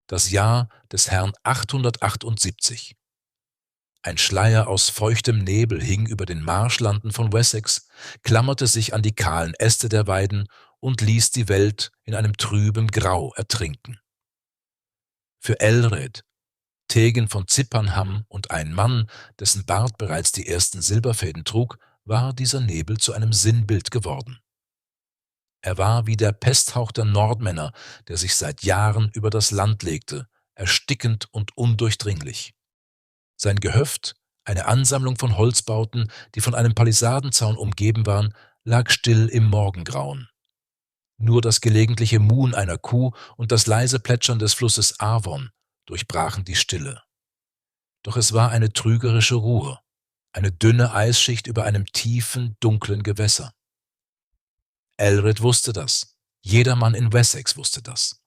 das Jahr des Herrn 878. Ein Schleier aus feuchtem Nebel hing über den Marschlanden von Wessex, klammerte sich an die kahlen Äste der Weiden und ließ die Welt in einem trüben Grau ertrinken. Für Elred, Tegen von Zippernham und ein Mann, dessen Bart bereits die ersten Silberfäden trug, war dieser Nebel zu einem Sinnbild geworden. Er war wie der Pesthauch der Nordmänner, der sich seit Jahren über das Land legte, erstickend und undurchdringlich. Sein Gehöft, eine Ansammlung von Holzbauten, die von einem Palisadenzaun umgeben waren, lag still im Morgengrauen. Nur das gelegentliche Muhen einer Kuh und das leise Plätschern des Flusses Avon durchbrachen die Stille. Doch es war eine trügerische Ruhe, eine dünne Eisschicht über einem tiefen, dunklen Gewässer. Elred wusste das. Jeder Mann in Wessex wusste das.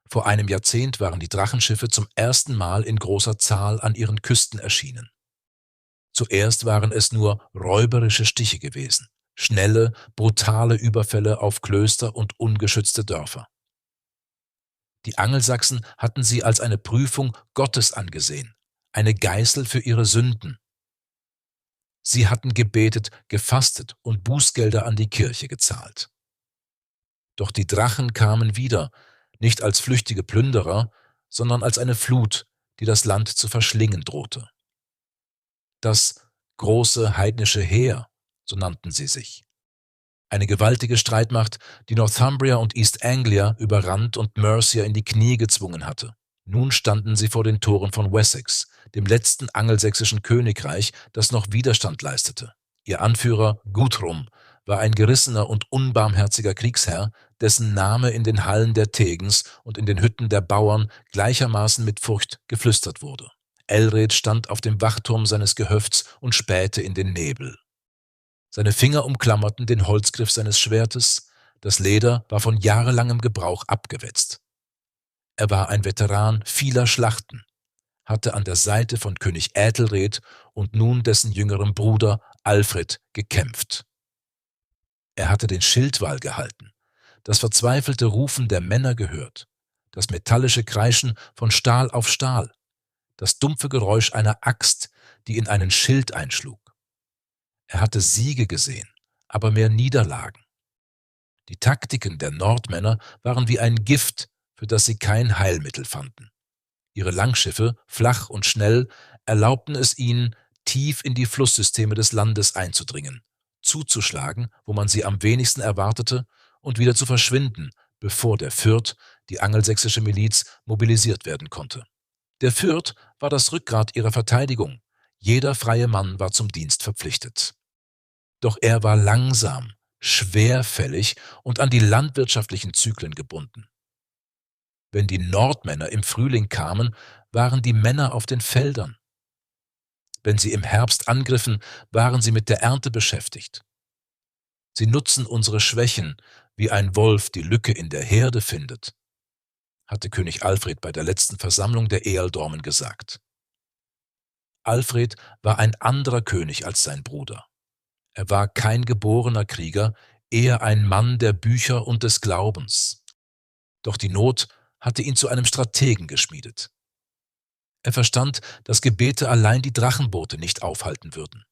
Vor einem Jahrzehnt waren die Drachenschiffe zum ersten Mal in großer Zahl an ihren Küsten erschienen. Zuerst waren es nur räuberische Stiche gewesen, schnelle, brutale Überfälle auf Klöster und ungeschützte Dörfer. Die Angelsachsen hatten sie als eine Prüfung Gottes angesehen, eine Geißel für ihre Sünden. Sie hatten gebetet, gefastet und Bußgelder an die Kirche gezahlt. Doch die Drachen kamen wieder, nicht als flüchtige Plünderer, sondern als eine Flut, die das Land zu verschlingen drohte. Das große heidnische Heer, so nannten sie sich. Eine gewaltige Streitmacht, die Northumbria und East Anglia überrannt und Mercia in die Knie gezwungen hatte. Nun standen sie vor den Toren von Wessex, dem letzten angelsächsischen Königreich, das noch Widerstand leistete. Ihr Anführer Guthrum war ein gerissener und unbarmherziger Kriegsherr, dessen Name in den Hallen der Tegens und in den Hütten der Bauern gleichermaßen mit Furcht geflüstert wurde. Elred stand auf dem Wachturm seines Gehöfts und spähte in den Nebel. Seine Finger umklammerten den Holzgriff seines Schwertes, das Leder war von jahrelangem Gebrauch abgewetzt. Er war ein Veteran vieler Schlachten, hatte an der Seite von König Äthelred und nun dessen jüngerem Bruder Alfred gekämpft. Er hatte den Schildwall gehalten, das verzweifelte Rufen der Männer gehört, das metallische Kreischen von Stahl auf Stahl, das dumpfe Geräusch einer Axt, die in einen Schild einschlug. Er hatte Siege gesehen, aber mehr Niederlagen. Die Taktiken der Nordmänner waren wie ein Gift, für das sie kein Heilmittel fanden. Ihre Langschiffe, flach und schnell, erlaubten es ihnen, tief in die Flusssysteme des Landes einzudringen, zuzuschlagen, wo man sie am wenigsten erwartete, und wieder zu verschwinden, bevor der Fürth, die angelsächsische Miliz, mobilisiert werden konnte. Der Fürth war das Rückgrat ihrer Verteidigung. Jeder freie Mann war zum Dienst verpflichtet. Doch er war langsam, schwerfällig und an die landwirtschaftlichen Zyklen gebunden. Wenn die Nordmänner im Frühling kamen, waren die Männer auf den Feldern. Wenn sie im Herbst angriffen, waren sie mit der Ernte beschäftigt. Sie nutzen unsere Schwächen, wie ein Wolf die Lücke in der Herde findet, hatte König Alfred bei der letzten Versammlung der Ealdormen gesagt. Alfred war ein anderer König als sein Bruder. Er war kein geborener Krieger, eher ein Mann der Bücher und des Glaubens. Doch die Not hatte ihn zu einem Strategen geschmiedet. Er verstand, dass Gebete allein die Drachenboote nicht aufhalten würden.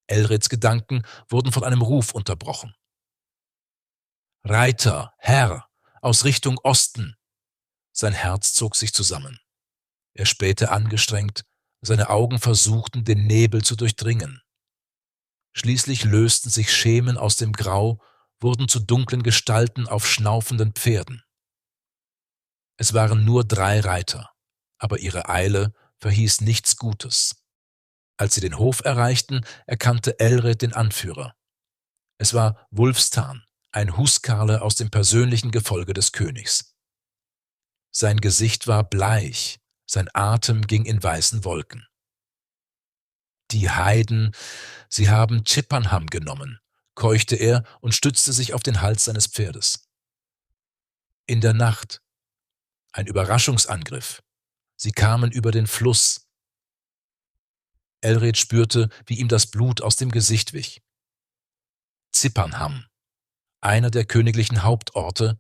Elreds Gedanken wurden von einem Ruf unterbrochen. »Reiter, Herr, aus Richtung Osten!« Sein Herz zog sich zusammen. Er spähte angestrengt, seine Augen versuchten, den Nebel zu durchdringen. Schließlich lösten sich Schemen aus dem Grau, wurden zu dunklen Gestalten auf schnaufenden Pferden. Es waren nur 3 Reiter, aber ihre Eile verhieß nichts Gutes. Als sie den Hof erreichten, erkannte Elred den Anführer. Es war Wulfstan, ein Huskarle aus dem persönlichen Gefolge des Königs. Sein Gesicht war bleich, sein Atem ging in weißen Wolken. »Die Heiden, sie haben Chippenham genommen«, keuchte er und stützte sich auf den Hals seines Pferdes. »In der Nacht. Ein Überraschungsangriff. Sie kamen über den Fluss.« Elred spürte, wie ihm das Blut aus dem Gesicht wich. Zippernham, einer der königlichen Hauptorte,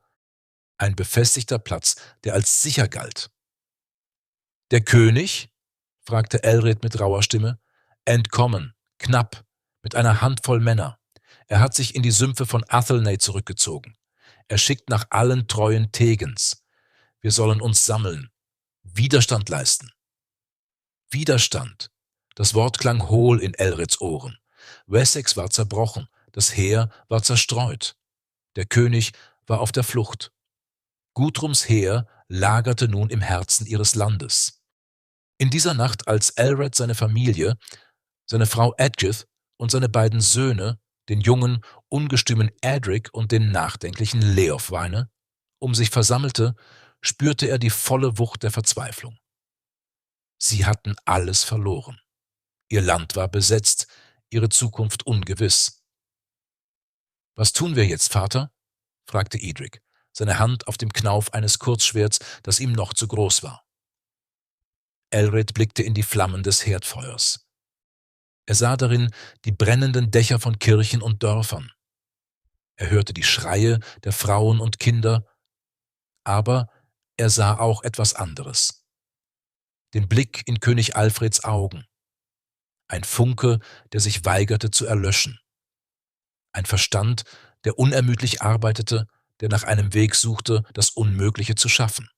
ein befestigter Platz, der als sicher galt. »Der König?« fragte Elred mit rauer Stimme. »Entkommen, knapp, mit einer Handvoll Männer. Er hat sich in die Sümpfe von Athelney zurückgezogen. Er schickt nach allen treuen Tegens. Wir sollen uns sammeln, Widerstand leisten.« Widerstand. Das Wort klang hohl in Elreds Ohren. Wessex war zerbrochen, das Heer war zerstreut. Der König war auf der Flucht. Guthrums Heer lagerte nun im Herzen ihres Landes. In dieser Nacht, als Elred seine Familie, seine Frau Edgith und seine beiden Söhne, den jungen, ungestümen Edric und den nachdenklichen Leofwine, um sich versammelte, spürte er die volle Wucht der Verzweiflung. Sie hatten alles verloren. Ihr Land war besetzt, ihre Zukunft ungewiss. »Was tun wir jetzt, Vater?« fragte Edric, seine Hand auf dem Knauf eines Kurzschwerts, das ihm noch zu groß war. Elred blickte in die Flammen des Herdfeuers. Er sah darin die brennenden Dächer von Kirchen und Dörfern. Er hörte die Schreie der Frauen und Kinder, aber er sah auch etwas anderes. Den Blick in König Alfreds Augen. Ein Funke, der sich weigerte zu erlöschen. Ein Verstand, der unermüdlich arbeitete, der nach einem Weg suchte, das Unmögliche zu schaffen.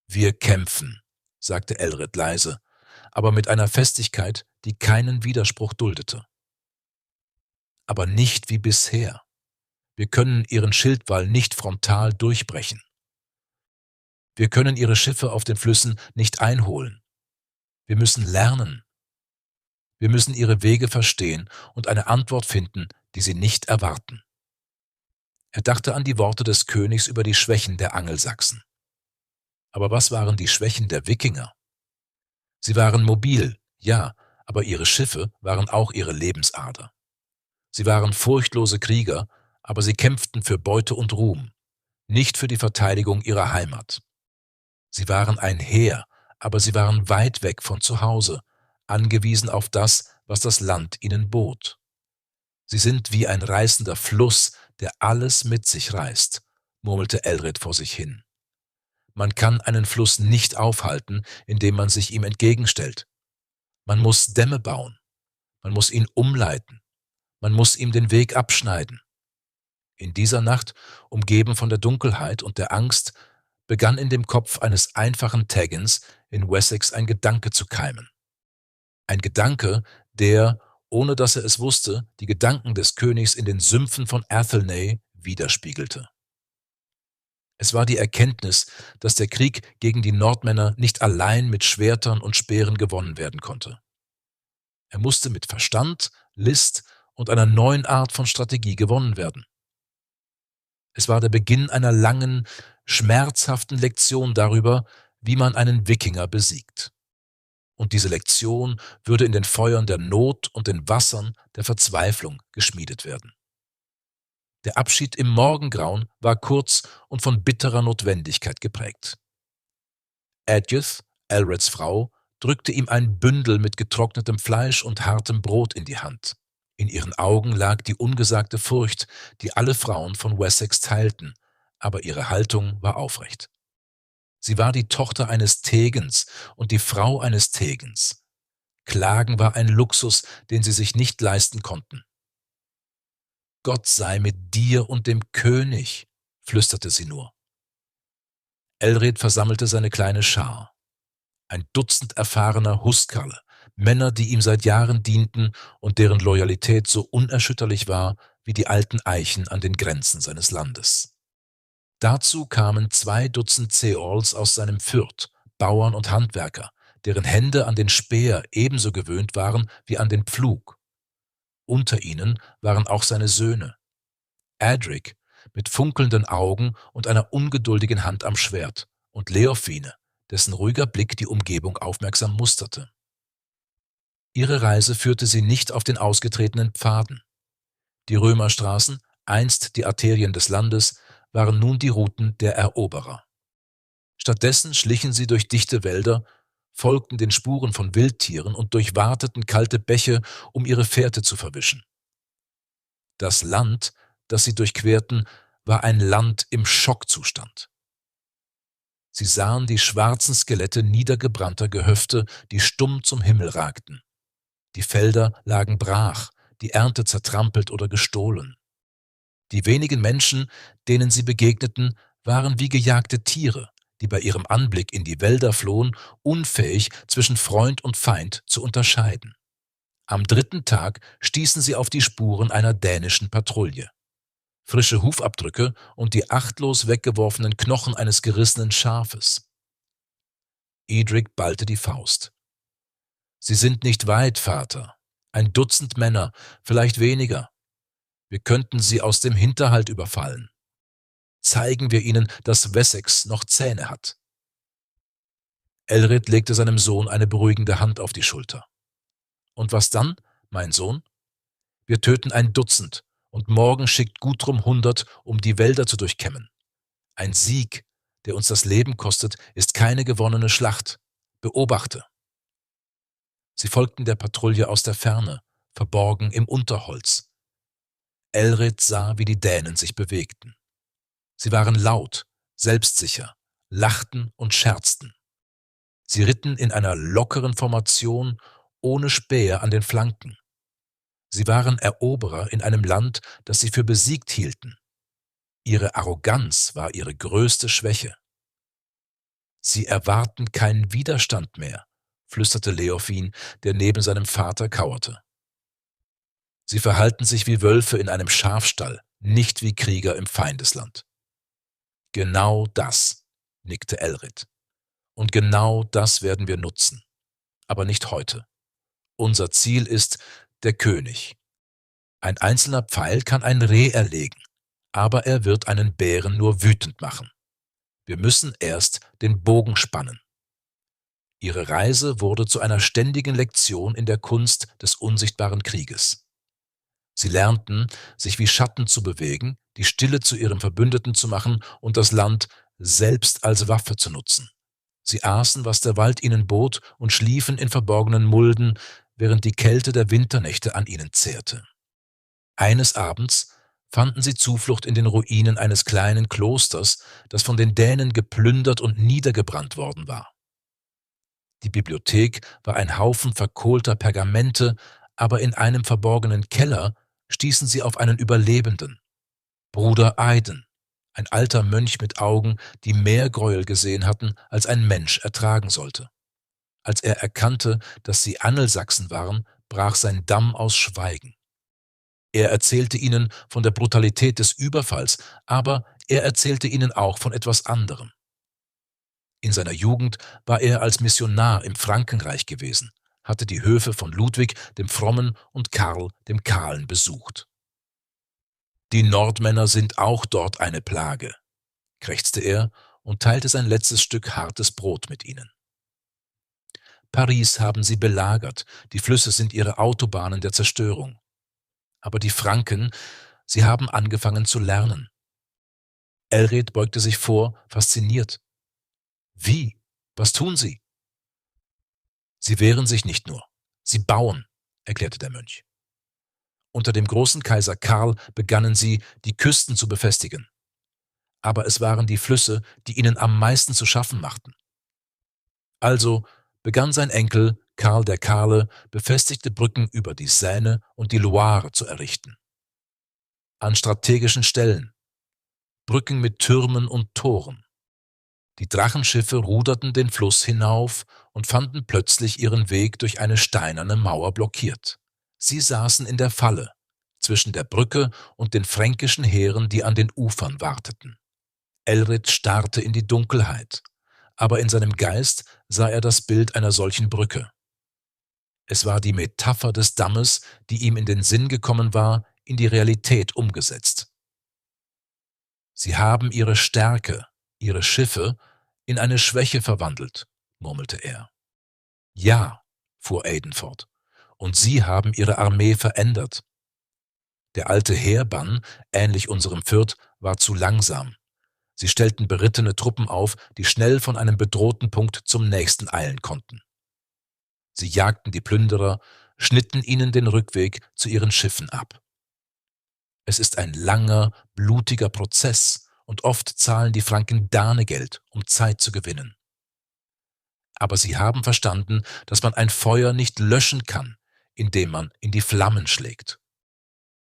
»Wir kämpfen«, sagte Elred leise, aber mit einer Festigkeit, die keinen Widerspruch duldete. »Aber nicht wie bisher. Wir können ihren Schildwall nicht frontal durchbrechen. Wir können ihre Schiffe auf den Flüssen nicht einholen. Wir müssen lernen. Wir müssen ihre Wege verstehen und eine Antwort finden, die sie nicht erwarten.« Er dachte an die Worte des Königs über die Schwächen der Angelsachsen. Aber was waren die Schwächen der Wikinger? Sie waren mobil, ja, aber ihre Schiffe waren auch ihre Lebensader. Sie waren furchtlose Krieger, aber sie kämpften für Beute und Ruhm, nicht für die Verteidigung ihrer Heimat. Sie waren ein Heer, aber sie waren weit weg von zu Hause, angewiesen auf das, was das Land ihnen bot. Sie sind wie ein reißender Fluss, der alles mit sich reißt, murmelte Elred vor sich hin. Man kann einen Fluss nicht aufhalten, indem man sich ihm entgegenstellt. Man muss Dämme bauen, man muss ihn umleiten, man muss ihm den Weg abschneiden. In dieser Nacht, umgeben von der Dunkelheit und der Angst, begann in dem Kopf eines einfachen Taggins in Wessex ein Gedanke zu keimen. Ein Gedanke, der, ohne dass er es wusste, die Gedanken des Königs in den Sümpfen von Athelney widerspiegelte. Es war die Erkenntnis, dass der Krieg gegen die Nordmänner nicht allein mit Schwertern und Speeren gewonnen werden konnte. Er musste mit Verstand, List und einer neuen Art von Strategie gewonnen werden. Es war der Beginn einer langen, schmerzhaften Lektion darüber, wie man einen Wikinger besiegt. Und diese Lektion würde in den Feuern der Not und den Wassern der Verzweiflung geschmiedet werden. Der Abschied im Morgengrauen war kurz und von bitterer Notwendigkeit geprägt. Edgith, Elreds Frau, drückte ihm ein Bündel mit getrocknetem Fleisch und hartem Brot in die Hand. In ihren Augen lag die ungesagte Furcht, die alle Frauen von Wessex teilten, aber ihre Haltung war aufrecht. Sie war die Tochter eines Tegens und die Frau eines Tegens. Klagen war ein Luxus, den sie sich nicht leisten konnten. »Gott sei mit dir und dem König«, flüsterte sie nur. Elred versammelte seine kleine Schar. Ein Dutzend erfahrener Huskarle, Männer, die ihm seit Jahren dienten und deren Loyalität so unerschütterlich war wie die alten Eichen an den Grenzen seines Landes. Dazu kamen 2 Dutzend Ceorls aus seinem Fyrd, Bauern und Handwerker, deren Hände an den Speer ebenso gewöhnt waren wie an den Pflug. Unter ihnen waren auch seine Söhne. Edric mit funkelnden Augen und einer ungeduldigen Hand am Schwert und Leofwine, dessen ruhiger Blick die Umgebung aufmerksam musterte. Ihre Reise führte sie nicht auf den ausgetretenen Pfaden. Die Römerstraßen, einst die Arterien des Landes, waren nun die Routen der Eroberer. Stattdessen schlichen sie durch dichte Wälder, folgten den Spuren von Wildtieren und durchwateten kalte Bäche, um ihre Fährte zu verwischen. Das Land, das sie durchquerten, war ein Land im Schockzustand. Sie sahen die schwarzen Skelette niedergebrannter Gehöfte, die stumm zum Himmel ragten. Die Felder lagen brach, die Ernte zertrampelt oder gestohlen. Die wenigen Menschen, denen sie begegneten, waren wie gejagte Tiere, die bei ihrem Anblick in die Wälder flohen, unfähig zwischen Freund und Feind zu unterscheiden. Am dritten Tag stießen sie auf die Spuren einer dänischen Patrouille. Frische Hufabdrücke und die achtlos weggeworfenen Knochen eines gerissenen Schafes. Edric ballte die Faust. »Sie sind nicht weit, Vater. Ein Dutzend Männer, vielleicht weniger. Wir könnten sie aus dem Hinterhalt überfallen. Zeigen wir ihnen, dass Wessex noch Zähne hat.« Elred legte seinem Sohn eine beruhigende Hand auf die Schulter. »Und was dann, mein Sohn? Wir töten ein Dutzend, und morgen schickt Guthrum 100, um die Wälder zu durchkämmen. Ein Sieg, der uns das Leben kostet, ist keine gewonnene Schlacht. Beobachte.« Sie folgten der Patrouille aus der Ferne, verborgen im Unterholz. Elred sah, wie die Dänen sich bewegten. Sie waren laut, selbstsicher, lachten und scherzten. Sie ritten in einer lockeren Formation, ohne Späher an den Flanken. Sie waren Eroberer in einem Land, das sie für besiegt hielten. Ihre Arroganz war ihre größte Schwäche. »Sie erwarten keinen Widerstand mehr«, flüsterte Leofwin, der neben seinem Vater kauerte. »Sie verhalten sich wie Wölfe in einem Schafstall, nicht wie Krieger im Feindesland.« »Genau das«, nickte Elred. »Und genau das werden wir nutzen. Aber nicht heute. Unser Ziel ist der König. Ein einzelner Pfeil kann ein Reh erlegen, aber er wird einen Bären nur wütend machen. Wir müssen erst den Bogen spannen.« Ihre Reise wurde zu einer ständigen Lektion in der Kunst des unsichtbaren Krieges. Sie lernten, sich wie Schatten zu bewegen, die Stille zu ihrem Verbündeten zu machen und das Land selbst als Waffe zu nutzen. Sie aßen, was der Wald ihnen bot, und schliefen in verborgenen Mulden, während die Kälte der Winternächte an ihnen zehrte. Eines Abends fanden sie Zuflucht in den Ruinen eines kleinen Klosters, das von den Dänen geplündert und niedergebrannt worden war. Die Bibliothek war ein Haufen verkohlter Pergamente, aber in einem verborgenen Keller stießen sie auf einen Überlebenden, Bruder Aiden, ein alter Mönch mit Augen, die mehr Gräuel gesehen hatten, als ein Mensch ertragen sollte. Als er erkannte, dass sie Angelsachsen waren, brach sein Damm aus Schweigen. Er erzählte ihnen von der Brutalität des Überfalls, aber er erzählte ihnen auch von etwas anderem. In seiner Jugend war er als Missionar im Frankenreich gewesen, hatte die Höfe von Ludwig dem Frommen und Karl dem Kahlen besucht. »Die Nordmänner sind auch dort eine Plage«, krächzte er und teilte sein letztes Stück hartes Brot mit ihnen. »Paris haben sie belagert, die Flüsse sind ihre Autobahnen der Zerstörung. Aber die Franken, sie haben angefangen zu lernen.« Elred beugte sich vor, fasziniert. »Wie? Was tun sie?« »Sie wehren sich nicht nur, sie bauen«, erklärte der Mönch. »Unter dem großen Kaiser Karl begannen sie, die Küsten zu befestigen. Aber es waren die Flüsse, die ihnen am meisten zu schaffen machten. Also begann sein Enkel, Karl der Kahle, befestigte Brücken über die Seine und die Loire zu errichten. An strategischen Stellen, Brücken mit Türmen und Toren. Die Drachenschiffe ruderten den Fluss hinauf und fanden plötzlich ihren Weg durch eine steinerne Mauer blockiert. Sie saßen in der Falle, zwischen der Brücke und den fränkischen Heeren, die an den Ufern warteten. Elred starrte in die Dunkelheit, aber in seinem Geist sah er das Bild einer solchen Brücke. Es war die Metapher des Dammes, die ihm in den Sinn gekommen war, in die Realität umgesetzt. »Sie haben ihre Stärke, ihre Schiffe, in eine Schwäche verwandelt«, murmelte er. »Ja«, fuhr Aiden fort, »und sie haben ihre Armee verändert. Der alte Heerbann, ähnlich unserem Fürth, war zu langsam. Sie stellten berittene Truppen auf, die schnell von einem bedrohten Punkt zum nächsten eilen konnten. Sie jagten die Plünderer, schnitten ihnen den Rückweg zu ihren Schiffen ab. Es ist ein langer, blutiger Prozess und oft zahlen die Franken Danegeld, um Zeit zu gewinnen. Aber sie haben verstanden, dass man ein Feuer nicht löschen kann, indem man in die Flammen schlägt.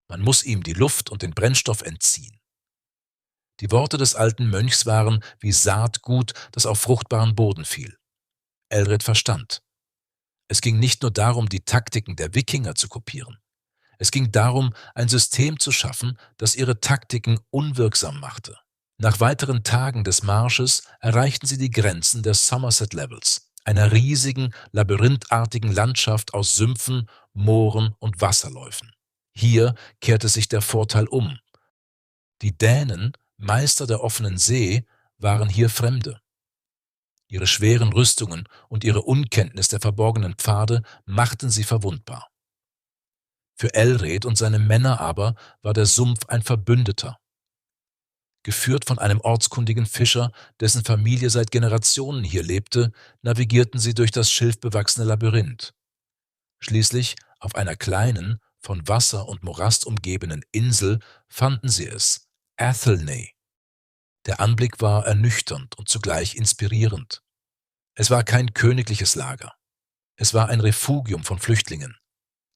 Man muss ihm die Luft und den Brennstoff entziehen. Die Worte des alten Mönchs waren wie Saatgut, das auf fruchtbaren Boden fiel. Elred verstand. Es ging nicht nur darum, die Taktiken der Wikinger zu kopieren. Es ging darum, ein System zu schaffen, das ihre Taktiken unwirksam machte. Nach weiteren Tagen des Marsches erreichten sie die Grenzen der Somerset Levels, einer riesigen, labyrinthartigen Landschaft aus Sümpfen, Mooren und Wasserläufen. Hier kehrte sich der Vorteil um. Die Dänen, Meister der offenen See, waren hier Fremde. Ihre schweren Rüstungen und ihre Unkenntnis der verborgenen Pfade machten sie verwundbar. Für Elred und seine Männer aber war der Sumpf ein Verbündeter. Geführt von einem ortskundigen Fischer, dessen Familie seit Generationen hier lebte, navigierten sie durch das schilfbewachsene Labyrinth. Schließlich, auf einer kleinen, von Wasser und Morast umgebenen Insel, fanden sie es, Athelney. Der Anblick war ernüchternd und zugleich inspirierend. Es war kein königliches Lager. Es war ein Refugium von Flüchtlingen.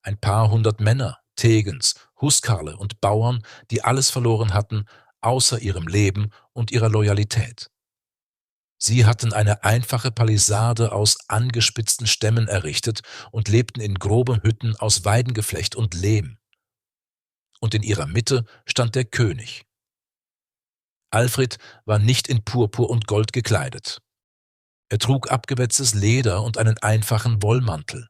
Ein paar hundert Männer, Tegens, Huskarle und Bauern, die alles verloren hatten, außer ihrem Leben und ihrer Loyalität. Sie hatten eine einfache Palisade aus angespitzten Stämmen errichtet und lebten in groben Hütten aus Weidengeflecht und Lehm. Und in ihrer Mitte stand der König. Alfred war nicht in Purpur und Gold gekleidet. Er trug abgewetztes Leder und einen einfachen Wollmantel.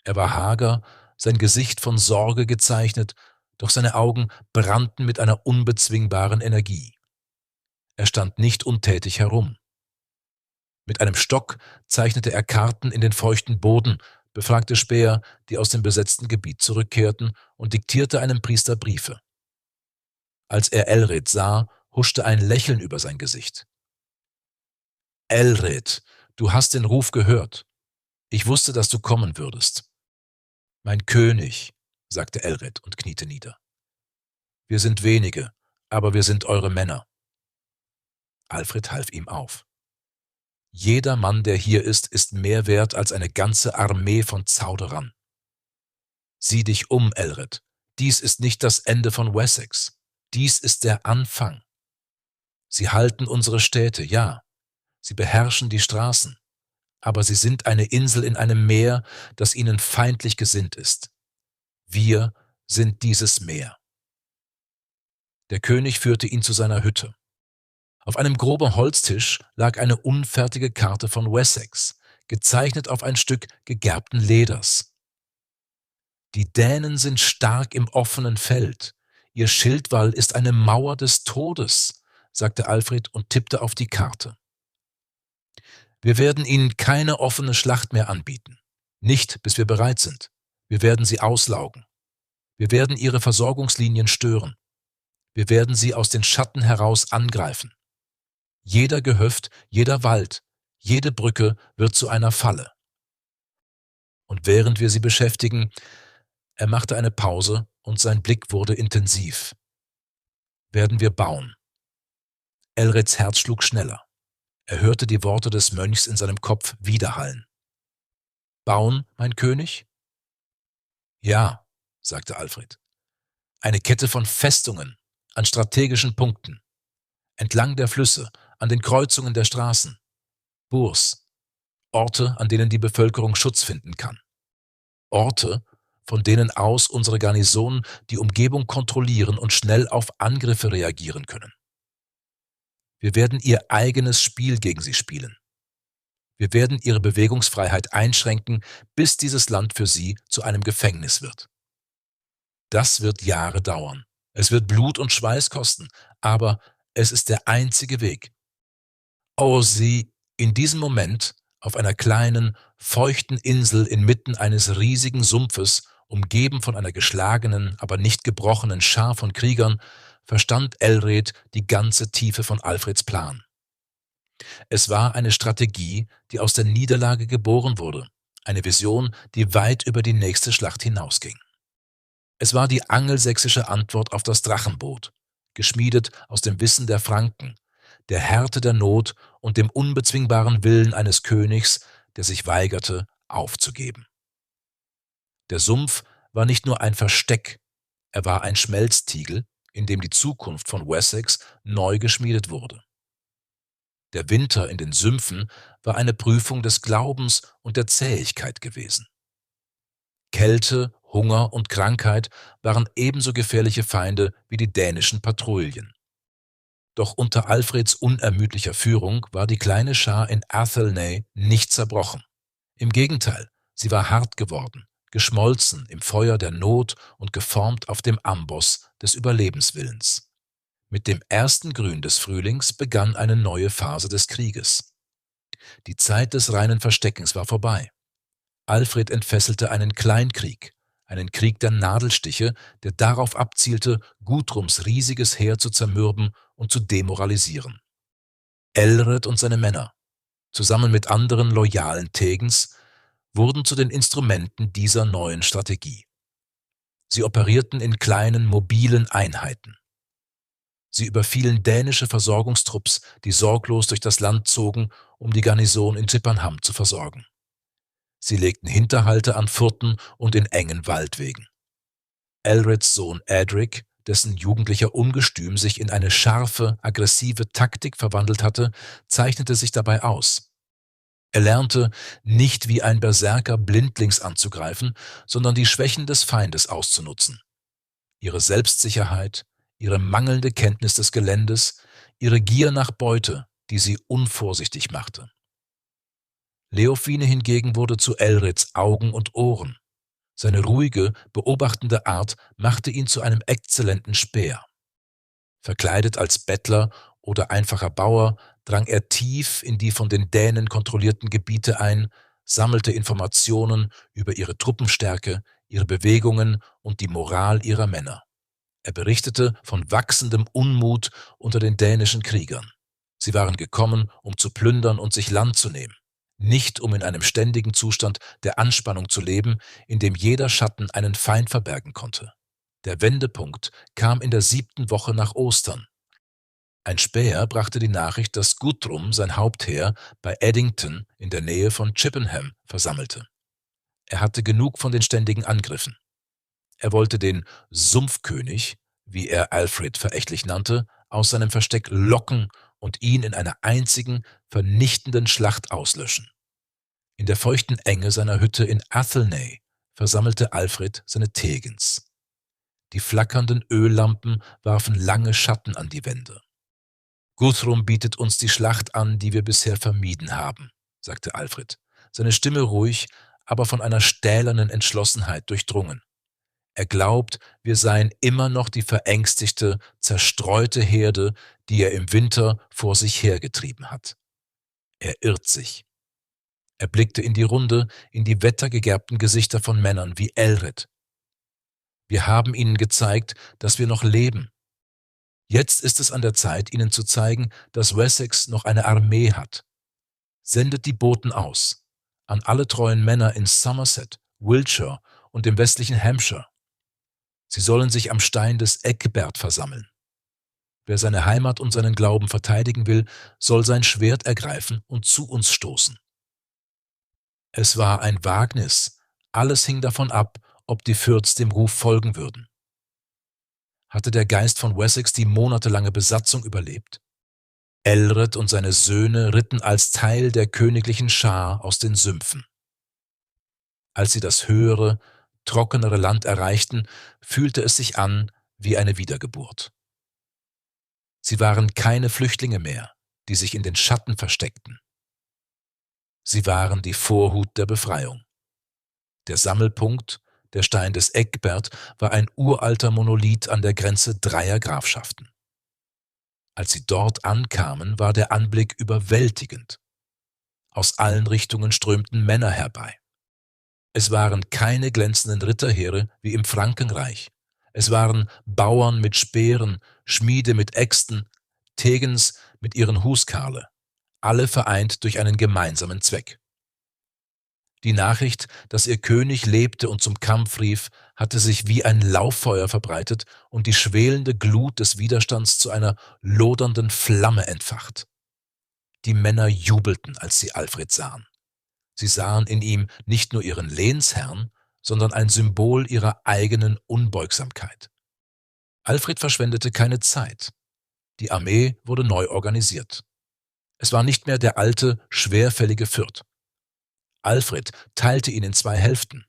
Er war hager, sein Gesicht von Sorge gezeichnet, doch seine Augen brannten mit einer unbezwingbaren Energie. Er stand nicht untätig herum. Mit einem Stock zeichnete er Karten in den feuchten Boden, befragte Späher, die aus dem besetzten Gebiet zurückkehrten, und diktierte einem Priester Briefe. Als er Elred sah, huschte ein Lächeln über sein Gesicht. »Elred, du hast den Ruf gehört. Ich wusste, dass du kommen würdest.« »Mein König«, sagte Elred und kniete nieder. »Wir sind wenige, aber wir sind eure Männer.« Alfred half ihm auf. »Jeder Mann, der hier ist mehr wert als eine ganze Armee von Zauderern. Sieh dich um, Elred. Dies ist nicht das Ende von Wessex. Dies ist der Anfang. Sie halten unsere Städte, ja. Sie beherrschen die Straßen. Aber sie sind eine Insel in einem Meer, das ihnen feindlich gesinnt ist. Wir sind dieses Meer.« Der König führte ihn zu seiner Hütte. Auf einem groben Holztisch lag eine unfertige Karte von Wessex, gezeichnet auf ein Stück gegerbten Leders. »Die Dänen sind stark im offenen Feld. Ihr Schildwall ist eine Mauer des Todes«, sagte Alfred und tippte auf die Karte. »Wir werden ihnen keine offene Schlacht mehr anbieten. Nicht, bis wir bereit sind. Wir werden sie auslaugen. Wir werden ihre Versorgungslinien stören. Wir werden sie aus den Schatten heraus angreifen. Jeder Gehöft, jeder Wald, jede Brücke wird zu einer Falle. Und während wir sie beschäftigen«, er machte eine Pause und sein Blick wurde intensiv, »werden wir bauen.« Elreds Herz schlug schneller. Er hörte die Worte des Mönchs in seinem Kopf widerhallen. »Bauen, mein König?« »Ja«, sagte Alfred. »Eine Kette von Festungen an strategischen Punkten, entlang der Flüsse, an den Kreuzungen der Straßen, Bourgs, Orte, an denen die Bevölkerung Schutz finden kann. Orte, von denen aus unsere Garnisonen die Umgebung kontrollieren und schnell auf Angriffe reagieren können. Wir werden ihr eigenes Spiel gegen sie spielen. Wir werden ihre Bewegungsfreiheit einschränken, bis dieses Land für sie zu einem Gefängnis wird. Das wird Jahre dauern. Es wird Blut und Schweiß kosten, aber es ist der einzige Weg. Oh, in diesem Moment, auf einer kleinen, feuchten Insel inmitten eines riesigen Sumpfes, umgeben von einer geschlagenen, aber nicht gebrochenen Schar von Kriegern, verstand Elred die ganze Tiefe von Alfreds Plan. Es war eine Strategie, die aus der Niederlage geboren wurde, eine Vision, die weit über die nächste Schlacht hinausging. Es war die angelsächsische Antwort auf das Drachenboot, geschmiedet aus dem Wissen der Franken, der Härte der Not und dem unbezwingbaren Willen eines Königs, der sich weigerte, aufzugeben. Der Sumpf war nicht nur ein Versteck, er war ein Schmelztiegel, in dem die Zukunft von Wessex neu geschmiedet wurde. Der Winter in den Sümpfen war eine Prüfung des Glaubens und der Zähigkeit gewesen. Kälte, Hunger und Krankheit waren ebenso gefährliche Feinde wie die dänischen Patrouillen. Doch unter Alfreds unermüdlicher Führung war die kleine Schar in Athelney nicht zerbrochen. Im Gegenteil, sie war hart geworden, geschmolzen im Feuer der Not und geformt auf dem Amboss des Überlebenswillens. Mit dem ersten Grün des Frühlings begann eine neue Phase des Krieges. Die Zeit des reinen Versteckens war vorbei. Alfred entfesselte einen Kleinkrieg, einen Krieg der Nadelstiche, der darauf abzielte, Guthrums riesiges Heer zu zermürben und zu demoralisieren. Elred und seine Männer, zusammen mit anderen loyalen Tegens, wurden zu den Instrumenten dieser neuen Strategie. Sie operierten in kleinen, mobilen Einheiten. Sie überfielen dänische Versorgungstrupps, die sorglos durch das Land zogen, um die Garnison in Chippenham zu versorgen. Sie legten Hinterhalte an Furten und in engen Waldwegen. Elreds Sohn Edric, dessen jugendlicher Ungestüm sich in eine scharfe, aggressive Taktik verwandelt hatte, zeichnete sich dabei aus. Er lernte, nicht wie ein Berserker blindlings anzugreifen, sondern die Schwächen des Feindes auszunutzen. Ihre Selbstsicherheit, ihre mangelnde Kenntnis des Geländes, ihre Gier nach Beute, die sie unvorsichtig machte. Leofwine hingegen wurde zu Elrids Augen und Ohren. Seine ruhige, beobachtende Art machte ihn zu einem exzellenten Späher. Verkleidet als Bettler oder einfacher Bauer drang er tief in die von den Dänen kontrollierten Gebiete ein, sammelte Informationen über ihre Truppenstärke, ihre Bewegungen und die Moral ihrer Männer. Er berichtete von wachsendem Unmut unter den dänischen Kriegern. Sie waren gekommen, um zu plündern und sich Land zu nehmen, nicht um in einem ständigen Zustand der Anspannung zu leben, in dem jeder Schatten einen Feind verbergen konnte. Der Wendepunkt kam in der 7. Woche nach Ostern. Ein Späher brachte die Nachricht, dass Guthrum sein Hauptheer bei Addington in der Nähe von Chippenham versammelte. Er hatte genug von den ständigen Angriffen. Er wollte den Sumpfkönig, wie er Alfred verächtlich nannte, aus seinem Versteck locken und ihn in einer einzigen, vernichtenden Schlacht auslöschen. In der feuchten Enge seiner Hütte in Athelney versammelte Alfred seine Tegens. Die flackernden Öllampen warfen lange Schatten an die Wände. »Guthrum bietet uns die Schlacht an, die wir bisher vermieden haben«, sagte Alfred, seine Stimme ruhig, aber von einer stählernen Entschlossenheit durchdrungen. Er glaubt, wir seien immer noch die verängstigte, zerstreute Herde, die er im Winter vor sich hergetrieben hat. Er irrt sich. Er blickte in die Runde, in die wettergegerbten Gesichter von Männern wie Elred. Wir haben ihnen gezeigt, dass wir noch leben. Jetzt ist es an der Zeit, ihnen zu zeigen, dass Wessex noch eine Armee hat. Sendet die Boten aus, an alle treuen Männer in Somerset, Wiltshire und dem westlichen Hampshire. Sie sollen sich am Stein des Egbert versammeln. Wer seine Heimat und seinen Glauben verteidigen will, soll sein Schwert ergreifen und zu uns stoßen. Es war ein Wagnis, alles hing davon ab, ob die Fürths dem Ruf folgen würden. Hatte der Geist von Wessex die monatelange Besatzung überlebt? Elred und seine Söhne ritten als Teil der königlichen Schar aus den Sümpfen. Als sie das höhere, trockenere Land erreichten, fühlte es sich an wie eine Wiedergeburt. Sie waren keine Flüchtlinge mehr, die sich in den Schatten versteckten. Sie waren die Vorhut der Befreiung. Der Sammelpunkt, der Stein des Egbert, war ein uralter Monolith an der Grenze 3 Grafschaften. Als sie dort ankamen, war der Anblick überwältigend. Aus allen Richtungen strömten Männer herbei. Es waren keine glänzenden Ritterheere wie im Frankenreich. Es waren Bauern mit Speeren, Schmiede mit Äxten, Tegens mit ihren Huskarle, alle vereint durch einen gemeinsamen Zweck. Die Nachricht, dass ihr König lebte und zum Kampf rief, hatte sich wie ein Lauffeuer verbreitet und die schwelende Glut des Widerstands zu einer lodernden Flamme entfacht. Die Männer jubelten, als sie Alfred sahen. Sie sahen in ihm nicht nur ihren Lehnsherrn, sondern ein Symbol ihrer eigenen Unbeugsamkeit. Alfred verschwendete keine Zeit. Die Armee wurde neu organisiert. Es war nicht mehr der alte, schwerfällige Fürth. Alfred teilte ihn in 2 Hälften.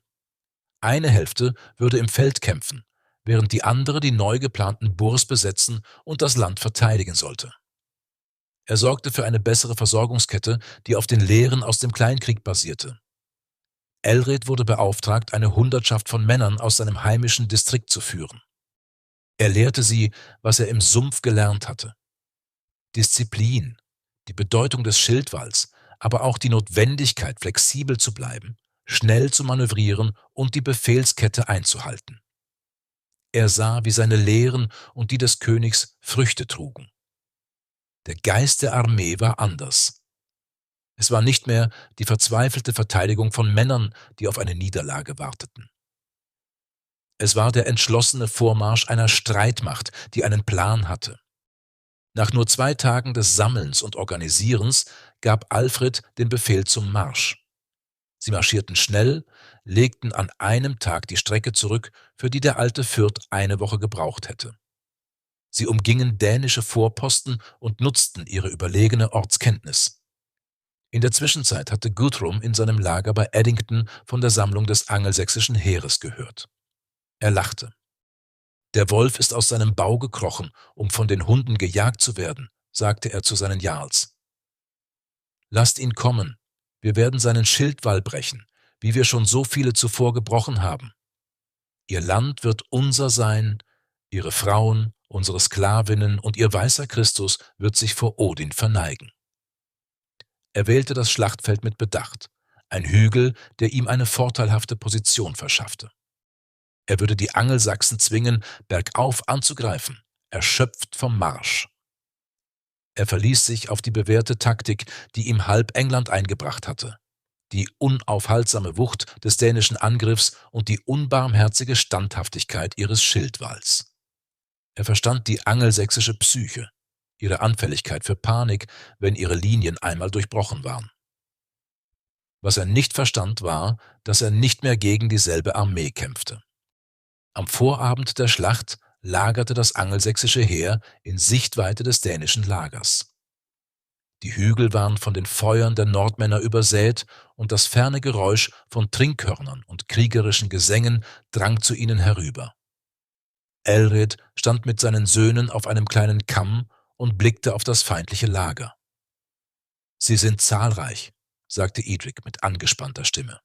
Eine Hälfte würde im Feld kämpfen, während die andere die neu geplanten Bourgs besetzen und das Land verteidigen sollte. Er sorgte für eine bessere Versorgungskette, die auf den Lehren aus dem Kleinkrieg basierte. Aelred wurde beauftragt, eine Hundertschaft von Männern aus seinem heimischen Distrikt zu führen. Er lehrte sie, was er im Sumpf gelernt hatte: Disziplin, die Bedeutung des Schildwalls, aber auch die Notwendigkeit, flexibel zu bleiben, schnell zu manövrieren und die Befehlskette einzuhalten. Er sah, wie seine Lehren und die des Königs Früchte trugen. Der Geist der Armee war anders. Es war nicht mehr die verzweifelte Verteidigung von Männern, die auf eine Niederlage warteten. Es war der entschlossene Vormarsch einer Streitmacht, die einen Plan hatte. Nach nur 2 Tagen des Sammelns und Organisierens gab Alfred den Befehl zum Marsch. Sie marschierten schnell, legten an einem Tag die Strecke zurück, für die der alte Fürth eine Woche gebraucht hätte. Sie umgingen dänische Vorposten und nutzten ihre überlegene Ortskenntnis. In der Zwischenzeit hatte Guthrum in seinem Lager bei Addington von der Sammlung des angelsächsischen Heeres gehört. Er lachte. »Der Wolf ist aus seinem Bau gekrochen, um von den Hunden gejagt zu werden«, sagte er zu seinen Jarls. »Lasst ihn kommen, wir werden seinen Schildwall brechen, wie wir schon so viele zuvor gebrochen haben. Ihr Land wird unser sein, ihre Frauen, unsere Sklavinnen und ihr weißer Christus wird sich vor Odin verneigen.« Er wählte das Schlachtfeld mit Bedacht, ein Hügel, der ihm eine vorteilhafte Position verschaffte. Er würde die Angelsachsen zwingen, bergauf anzugreifen, erschöpft vom Marsch. Er verließ sich auf die bewährte Taktik, die ihm halb England eingebracht hatte: die unaufhaltsame Wucht des dänischen Angriffs und die unbarmherzige Standhaftigkeit ihres Schildwalls. Er verstand die angelsächsische Psyche, ihre Anfälligkeit für Panik, wenn ihre Linien einmal durchbrochen waren. Was er nicht verstand, war, dass er nicht mehr gegen dieselbe Armee kämpfte. Am Vorabend der Schlacht lagerte das angelsächsische Heer in Sichtweite des dänischen Lagers. Die Hügel waren von den Feuern der Nordmänner übersät und das ferne Geräusch von Trinkhörnern und kriegerischen Gesängen drang zu ihnen herüber. Aelred stand mit seinen Söhnen auf einem kleinen Kamm und blickte auf das feindliche Lager. »Sie sind zahlreich«, sagte Edric mit angespannter Stimme.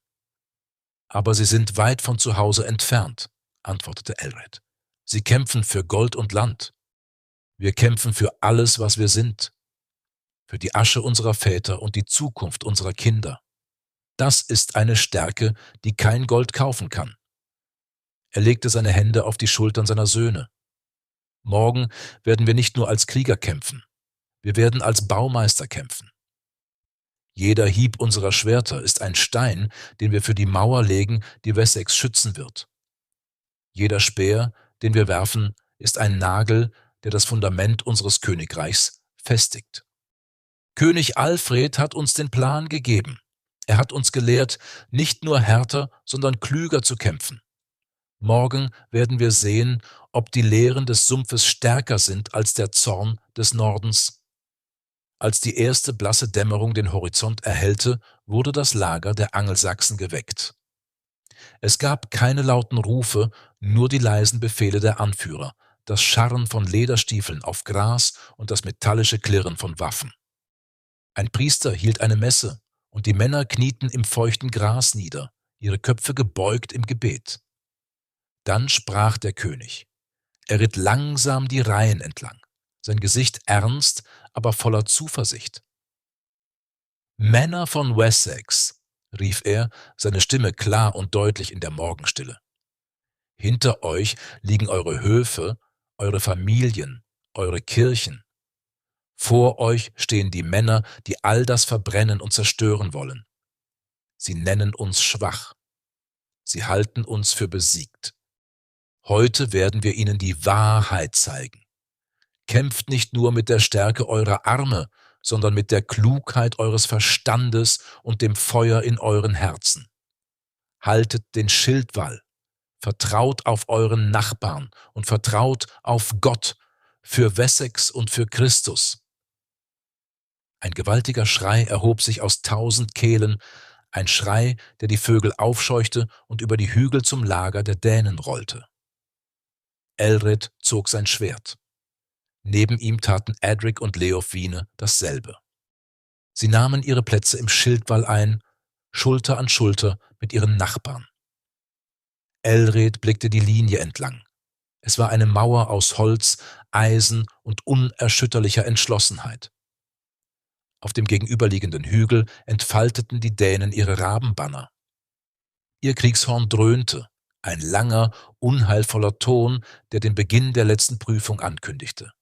»Aber sie sind weit von zu Hause entfernt«, antwortete Aelred. »Sie kämpfen für Gold und Land. Wir kämpfen für alles, was wir sind. Für die Asche unserer Väter und die Zukunft unserer Kinder. Das ist eine Stärke, die kein Gold kaufen kann.« Er legte seine Hände auf die Schultern seiner Söhne. »Morgen werden wir nicht nur als Krieger kämpfen, wir werden als Baumeister kämpfen. Jeder Hieb unserer Schwerter ist ein Stein, den wir für die Mauer legen, die Wessex schützen wird. Jeder Speer, den wir werfen, ist ein Nagel, der das Fundament unseres Königreichs festigt. König Alfred hat uns den Plan gegeben. Er hat uns gelehrt, nicht nur härter, sondern klüger zu kämpfen. Morgen werden wir sehen, ob die Lehren des Sumpfes stärker sind als der Zorn des Nordens.« Als die erste blasse Dämmerung den Horizont erhellte, wurde das Lager der Angelsachsen geweckt. Es gab keine lauten Rufe, nur die leisen Befehle der Anführer, das Scharren von Lederstiefeln auf Gras und das metallische Klirren von Waffen. Ein Priester hielt eine Messe, und die Männer knieten im feuchten Gras nieder, ihre Köpfe gebeugt im Gebet. Dann sprach der König. Er ritt langsam die Reihen entlang, sein Gesicht ernst, aber voller Zuversicht. »Männer von Wessex«, rief er, seine Stimme klar und deutlich in der Morgenstille. »Hinter euch liegen eure Höfe, eure Familien, eure Kirchen. Vor euch stehen die Männer, die all das verbrennen und zerstören wollen. Sie nennen uns schwach. Sie halten uns für besiegt. Heute werden wir ihnen die Wahrheit zeigen. Kämpft nicht nur mit der Stärke eurer Arme, sondern mit der Klugheit eures Verstandes und dem Feuer in euren Herzen. Haltet den Schildwall, vertraut auf euren Nachbarn und vertraut auf Gott für Wessex und für Christus. Ein gewaltiger Schrei erhob sich aus 1000 Kehlen, ein Schrei, der die Vögel aufscheuchte und über die Hügel zum Lager der Dänen rollte. Elred zog sein Schwert. Neben ihm taten Edric und Leofwine dasselbe. Sie nahmen ihre Plätze im Schildwall ein, Schulter an Schulter mit ihren Nachbarn. Elred blickte die Linie entlang. Es war eine Mauer aus Holz, Eisen und unerschütterlicher Entschlossenheit. Auf dem gegenüberliegenden Hügel entfalteten die Dänen ihre Rabenbanner. Ihr Kriegshorn dröhnte, ein langer, unheilvoller Ton, der den Beginn der letzten Prüfung ankündigte.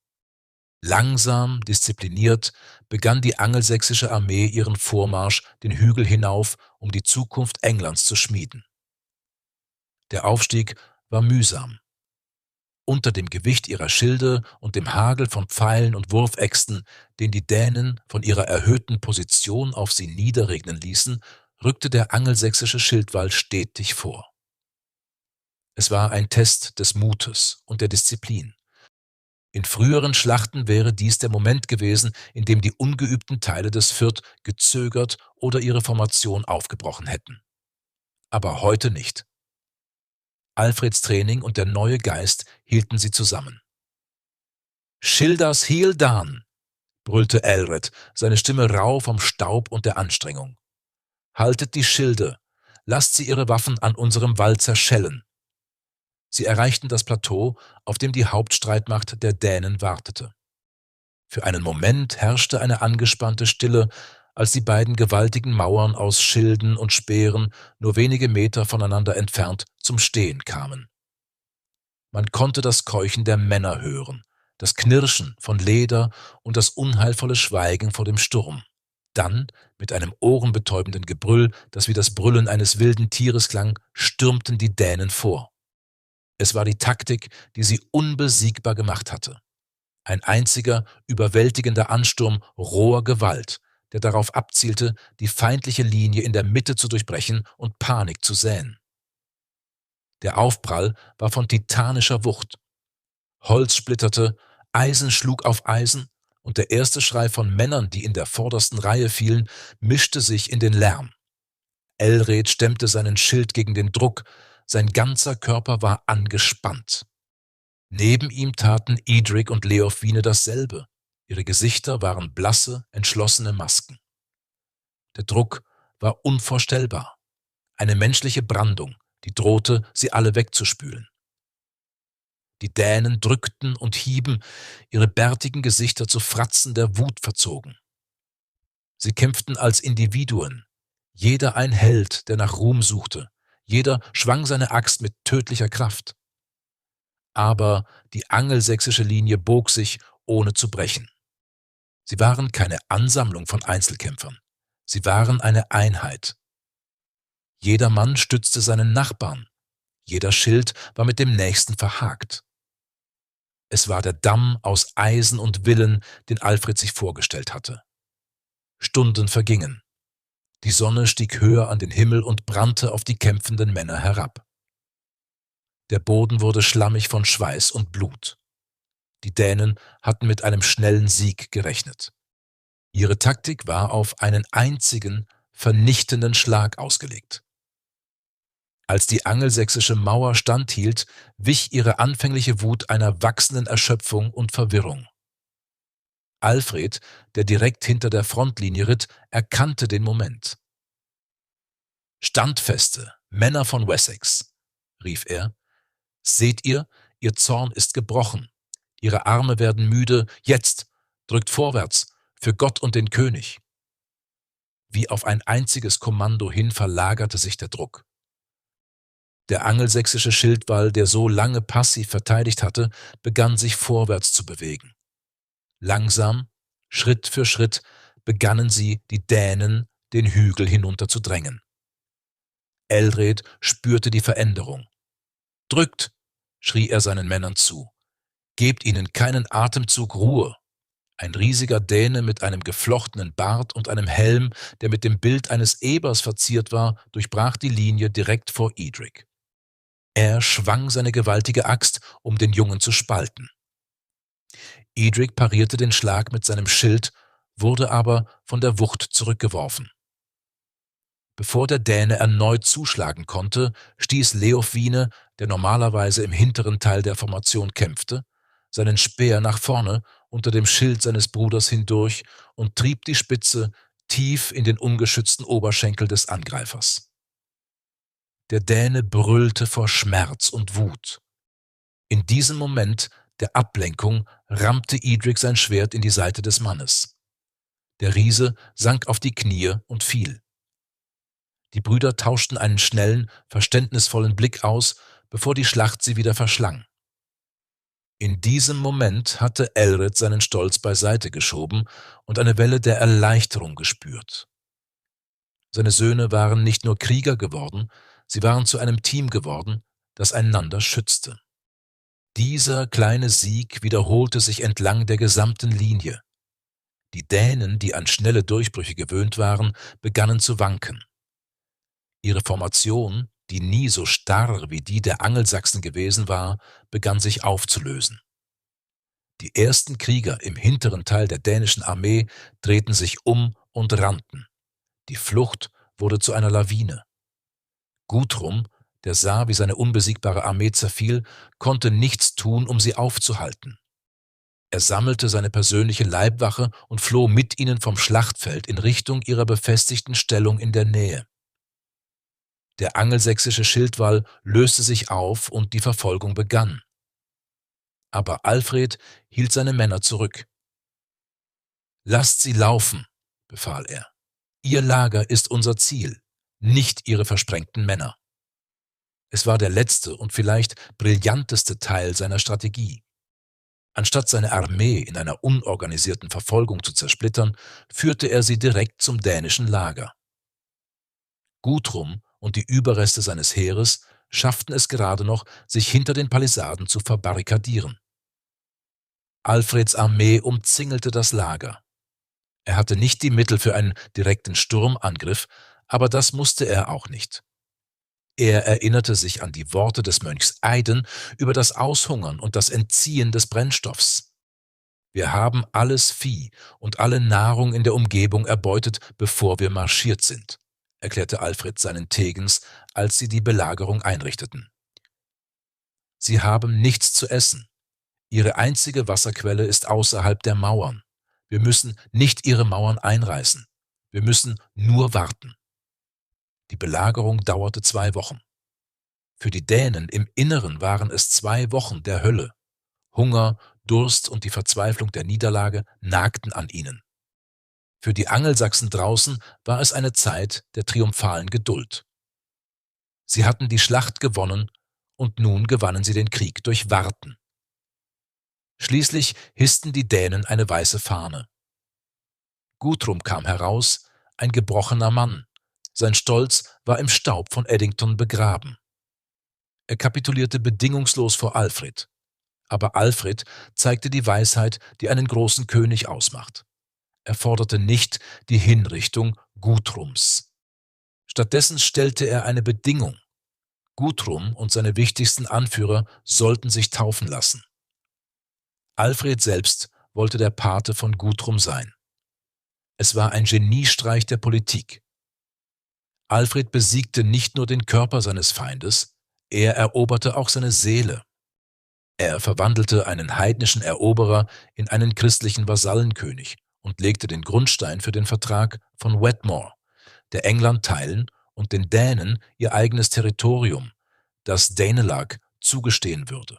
Langsam, diszipliniert begann die angelsächsische Armee ihren Vormarsch den Hügel hinauf, um die Zukunft Englands zu schmieden. Der Aufstieg war mühsam. Unter dem Gewicht ihrer Schilde und dem Hagel von Pfeilen und Wurfäxten, den die Dänen von ihrer erhöhten Position auf sie niederregnen ließen, rückte der angelsächsische Schildwall stetig vor. Es war ein Test des Mutes und der Disziplin. In früheren Schlachten wäre dies der Moment gewesen, in dem die ungeübten Teile des Fürth gezögert oder ihre Formation aufgebrochen hätten. Aber heute nicht. Alfreds Training und der neue Geist hielten sie zusammen. »Schilders Healdan«, brüllte Elred, seine Stimme rau vom Staub und der Anstrengung. »Haltet die Schilde, lasst sie ihre Waffen an unserem Wall zerschellen.« Sie erreichten das Plateau, auf dem die Hauptstreitmacht der Dänen wartete. Für einen Moment herrschte eine angespannte Stille, als die beiden gewaltigen Mauern aus Schilden und Speeren nur wenige Meter voneinander entfernt zum Stehen kamen. Man konnte das Keuchen der Männer hören, das Knirschen von Leder und das unheilvolle Schweigen vor dem Sturm. Dann, mit einem ohrenbetäubenden Gebrüll, das wie das Brüllen eines wilden Tieres klang, stürmten die Dänen vor. Es war die Taktik, die sie unbesiegbar gemacht hatte. Ein einziger, überwältigender Ansturm roher Gewalt, der darauf abzielte, die feindliche Linie in der Mitte zu durchbrechen und Panik zu säen. Der Aufprall war von titanischer Wucht. Holz splitterte, Eisen schlug auf Eisen, und der erste Schrei von Männern, die in der vordersten Reihe fielen, mischte sich in den Lärm. Elred stemmte seinen Schild gegen den Druck, sein ganzer Körper war angespannt. Neben ihm taten Edric und Leofwine dasselbe. Ihre Gesichter waren blasse, entschlossene Masken. Der Druck war unvorstellbar. Eine menschliche Brandung, die drohte, sie alle wegzuspülen. Die Dänen drückten und hieben, ihre bärtigen Gesichter zu Fratzen der Wut verzogen. Sie kämpften als Individuen, jeder ein Held, der nach Ruhm suchte, jeder schwang seine Axt mit tödlicher Kraft. Aber die angelsächsische Linie bog sich, ohne zu brechen. Sie waren keine Ansammlung von Einzelkämpfern, sie waren eine Einheit. Jeder Mann stützte seinen Nachbarn, jeder Schild war mit dem nächsten verhakt. Es war der Damm aus Eisen und Willen, den Alfred sich vorgestellt hatte. Stunden vergingen. Die Sonne stieg höher an den Himmel und brannte auf die kämpfenden Männer herab. Der Boden wurde schlammig von Schweiß und Blut. Die Dänen hatten mit einem schnellen Sieg gerechnet. Ihre Taktik war auf einen einzigen, vernichtenden Schlag ausgelegt. Als die angelsächsische Mauer standhielt, wich ihre anfängliche Wut einer wachsenden Erschöpfung und Verwirrung. Alfred, der direkt hinter der Frontlinie ritt, erkannte den Moment. »Standfeste, Männer von Wessex«, rief er, »seht ihr, ihr Zorn ist gebrochen, ihre Arme werden müde, jetzt, drückt vorwärts, für Gott und den König.« Wie auf ein einziges Kommando hin verlagerte sich der Druck. Der angelsächsische Schildwall, der so lange passiv verteidigt hatte, begann sich vorwärts zu bewegen. Langsam, Schritt für Schritt, begannen sie, die Dänen, den Hügel hinunter zu drängen. Elred spürte die Veränderung. »Drückt! schrie er seinen Männern zu. Gebt ihnen keinen Atemzug Ruhe. Ein riesiger Däne mit einem geflochtenen Bart und einem Helm, der mit dem Bild eines Ebers verziert war, durchbrach die Linie direkt vor Edric. Er schwang seine gewaltige Axt, um den Jungen zu spalten. Edric parierte den Schlag mit seinem Schild, wurde aber von der Wucht zurückgeworfen. Bevor der Däne erneut zuschlagen konnte, stieß Leofwine, der normalerweise im hinteren Teil der Formation kämpfte, seinen Speer nach vorne unter dem Schild seines Bruders hindurch und trieb die Spitze tief in den ungeschützten Oberschenkel des Angreifers. Der Däne brüllte vor Schmerz und Wut. In diesem Moment der Ablenkung rammte Edric sein Schwert in die Seite des Mannes. Der Riese sank auf die Knie und fiel. Die Brüder tauschten einen schnellen, verständnisvollen Blick aus, bevor die Schlacht sie wieder verschlang. In diesem Moment hatte Elred seinen Stolz beiseite geschoben und eine Welle der Erleichterung gespürt. Seine Söhne waren nicht nur Krieger geworden, sie waren zu einem Team geworden, das einander schützte. Dieser kleine Sieg wiederholte sich entlang der gesamten Linie. Die Dänen, die an schnelle Durchbrüche gewöhnt waren, begannen zu wanken. Ihre Formation, die nie so starr wie die der Angelsachsen gewesen war, begann sich aufzulösen. Die ersten Krieger im hinteren Teil der dänischen Armee drehten sich um und rannten. Die Flucht wurde zu einer Lawine. Guthrum, der sah, wie seine unbesiegbare Armee zerfiel, konnte nichts tun, um sie aufzuhalten. Er sammelte seine persönliche Leibwache und floh mit ihnen vom Schlachtfeld in Richtung ihrer befestigten Stellung in der Nähe. Der angelsächsische Schildwall löste sich auf und die Verfolgung begann. Aber Alfred hielt seine Männer zurück. »Lasst sie laufen«, befahl er. »Ihr Lager ist unser Ziel, nicht ihre versprengten Männer.« Es war der letzte und vielleicht brillanteste Teil seiner Strategie. Anstatt seine Armee in einer unorganisierten Verfolgung zu zersplittern, führte er sie direkt zum dänischen Lager. Guthrum und die Überreste seines Heeres schafften es gerade noch, sich hinter den Palisaden zu verbarrikadieren. Alfreds Armee umzingelte das Lager. Er hatte nicht die Mittel für einen direkten Sturmangriff, aber das musste er auch nicht. Er erinnerte sich an die Worte des Mönchs Eiden über das Aushungern und das Entziehen des Brennstoffs. Wir haben alles Vieh und alle Nahrung in der Umgebung erbeutet, bevor wir marschiert sind, erklärte Alfred seinen Tegens, als sie die Belagerung einrichteten. Sie haben nichts zu essen. Ihre einzige Wasserquelle ist außerhalb der Mauern. Wir müssen nicht ihre Mauern einreißen. Wir müssen nur warten. Die Belagerung dauerte 2 Wochen. Für die Dänen im Inneren waren es 2 Wochen der Hölle. Hunger, Durst und die Verzweiflung der Niederlage nagten an ihnen. Für die Angelsachsen draußen war es eine Zeit der triumphalen Geduld. Sie hatten die Schlacht gewonnen und nun gewannen sie den Krieg durch Warten. Schließlich hissten die Dänen eine weiße Fahne. Guthrum kam heraus, ein gebrochener Mann. Sein Stolz war im Staub von Addington begraben. Er kapitulierte bedingungslos vor Alfred. Aber Alfred zeigte die Weisheit, die einen großen König ausmacht. Er forderte nicht die Hinrichtung Guthrums. Stattdessen stellte er eine Bedingung. Guthrum und seine wichtigsten Anführer sollten sich taufen lassen. Alfred selbst wollte der Pate von Guthrum sein. Es war ein Geniestreich der Politik. Alfred besiegte nicht nur den Körper seines Feindes, er eroberte auch seine Seele. Er verwandelte einen heidnischen Eroberer in einen christlichen Vasallenkönig und legte den Grundstein für den Vertrag von Wedmore, der England teilen und den Dänen ihr eigenes Territorium, das Danelag, zugestehen würde.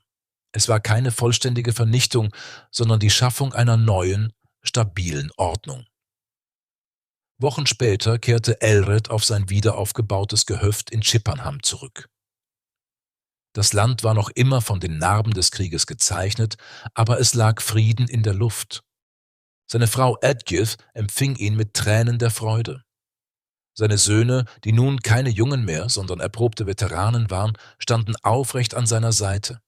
Es war keine vollständige Vernichtung, sondern die Schaffung einer neuen, stabilen Ordnung. Wochen später kehrte Elred auf sein wiederaufgebautes Gehöft in Chippenham zurück. Das Land war noch immer von den Narben des Krieges gezeichnet, aber es lag Frieden in der Luft. Seine Frau Eadgyth empfing ihn mit Tränen der Freude. Seine Söhne, die nun keine Jungen mehr, sondern erprobte Veteranen waren, standen aufrecht an seiner Seite.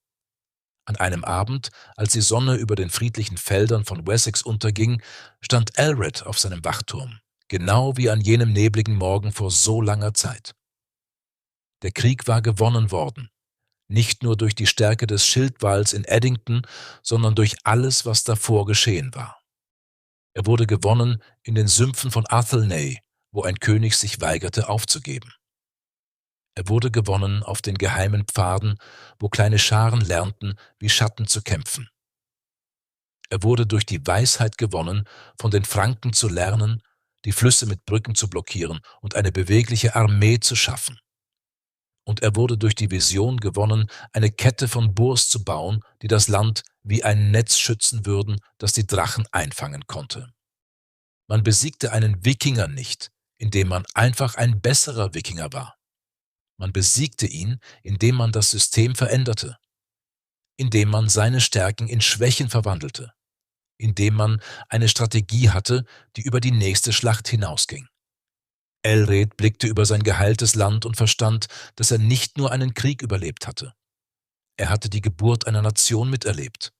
An einem Abend, als die Sonne über den friedlichen Feldern von Wessex unterging, stand Elred auf seinem Wachturm, genau wie an jenem nebligen Morgen vor so langer Zeit. Der Krieg war gewonnen worden, nicht nur durch die Stärke des Schildwalls in Addington, sondern durch alles, was davor geschehen war. Er wurde gewonnen in den Sümpfen von Athelney, wo ein König sich weigerte aufzugeben. Er wurde gewonnen auf den geheimen Pfaden, wo kleine Scharen lernten, wie Schatten zu kämpfen. Er wurde durch die Weisheit gewonnen, von den Franken zu lernen, die Flüsse mit Brücken zu blockieren und eine bewegliche Armee zu schaffen. Und er wurde durch die Vision gewonnen, eine Kette von Bohrs zu bauen, die das Land wie ein Netz schützen würden, das die Drachen einfangen konnte. Man besiegte einen Wikinger nicht, indem man einfach ein besserer Wikinger war. Man besiegte ihn, indem man das System veränderte, indem man seine Stärken in Schwächen verwandelte, indem man eine Strategie hatte, die über die nächste Schlacht hinausging. Elred blickte über sein geheiltes Land und verstand, dass er nicht nur einen Krieg überlebt hatte. Er hatte die Geburt einer Nation miterlebt.